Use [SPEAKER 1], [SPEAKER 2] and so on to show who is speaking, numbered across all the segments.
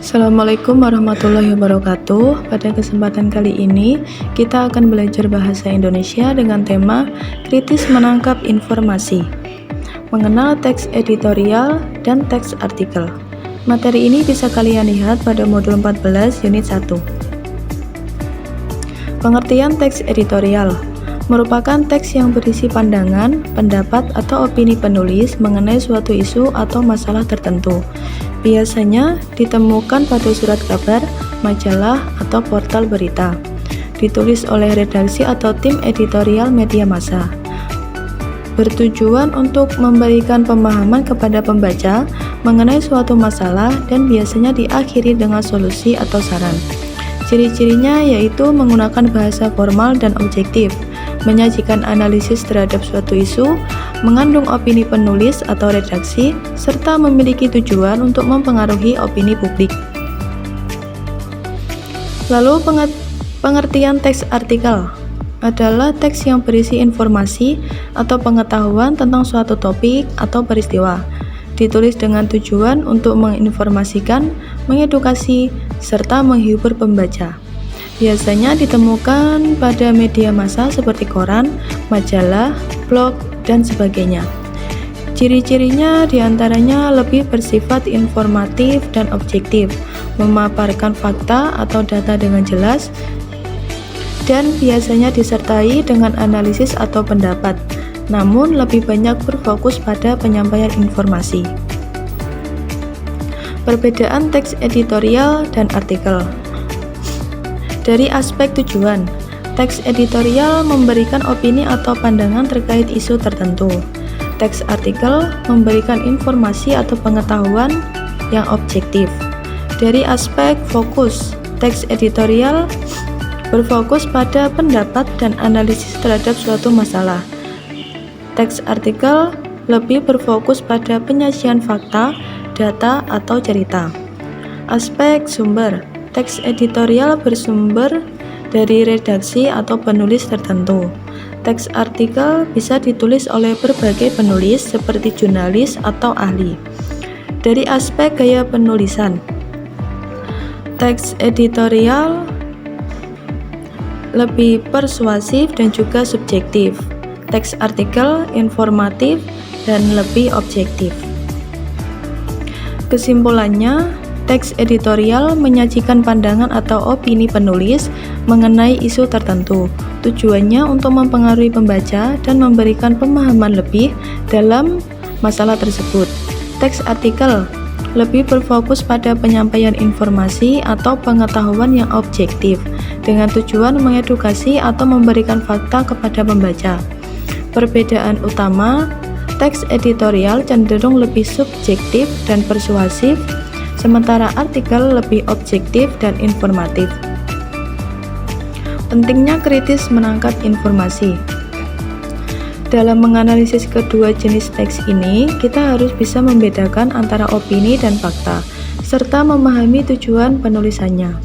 [SPEAKER 1] Assalamualaikum warahmatullahi wabarakatuh. Pada kesempatan kali ini, kita akan belajar bahasa Indonesia dengan tema kritis menangkap informasi, mengenal teks editorial dan teks artikel. Materi ini bisa kalian lihat pada modul 14 unit 1. Pengertian teks editorial merupakan teks yang berisi pandangan, pendapat, atau opini penulis mengenai suatu isu atau masalah tertentu. Biasanya ditemukan pada surat kabar, majalah, atau portal berita. Ditulis oleh redaksi atau tim editorial media massa. Bertujuan untuk memberikan pemahaman kepada pembaca mengenai suatu masalah dan biasanya diakhiri dengan solusi atau saran. Ciri-cirinya yaitu menggunakan bahasa formal dan objektif, menyajikan analisis terhadap suatu isu, mengandung opini penulis atau redaksi, serta memiliki tujuan untuk mempengaruhi opini publik. Lalu pengertian teks artikel adalah teks yang berisi informasi atau pengetahuan tentang suatu topik atau peristiwa, ditulis dengan tujuan untuk menginformasikan, mengedukasi, serta menghibur pembaca. Biasanya ditemukan pada media massa seperti koran, majalah, blog, dan sebagainya. Ciri-cirinya diantaranya lebih bersifat informatif dan objektif, memaparkan fakta atau data dengan jelas, dan biasanya disertai dengan analisis atau pendapat, namun lebih banyak berfokus pada penyampaian informasi. Perbedaan teks editorial dan artikel. Dari aspek tujuan, teks editorial memberikan opini atau pandangan terkait isu tertentu. Teks artikel memberikan informasi atau pengetahuan yang objektif. Dari aspek fokus, teks editorial berfokus pada pendapat dan analisis terhadap suatu masalah. Teks artikel lebih berfokus pada penyajian fakta, data, atau cerita. Aspek sumber, teks editorial bersumber dari redaksi atau penulis tertentu. Teks artikel bisa ditulis oleh berbagai penulis seperti jurnalis atau ahli. Dari aspek gaya penulisan, teks editorial lebih persuasif dan juga subjektif. Teks artikel informatif dan lebih objektif. Kesimpulannya, teks editorial menyajikan pandangan atau opini penulis mengenai isu tertentu. Tujuannya untuk mempengaruhi pembaca dan memberikan pemahaman lebih dalam masalah tersebut. Teks artikel lebih berfokus pada penyampaian informasi atau pengetahuan yang objektif dengan tujuan mengedukasi atau memberikan fakta kepada pembaca. Perbedaan utama, teks editorial cenderung lebih subjektif dan persuasif, sementara artikel lebih objektif dan informatif. Pentingnya kritis menangkap informasi. Dalam menganalisis kedua jenis teks ini, kita harus bisa membedakan antara opini dan fakta, serta memahami tujuan penulisannya.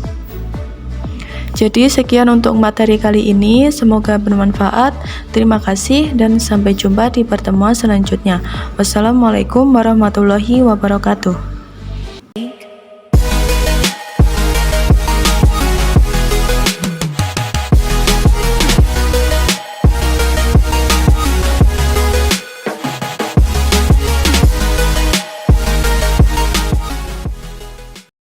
[SPEAKER 1] Jadi sekian untuk materi kali ini, semoga bermanfaat. Terima kasih dan sampai jumpa di pertemuan selanjutnya. Wassalamualaikum warahmatullahi wabarakatuh.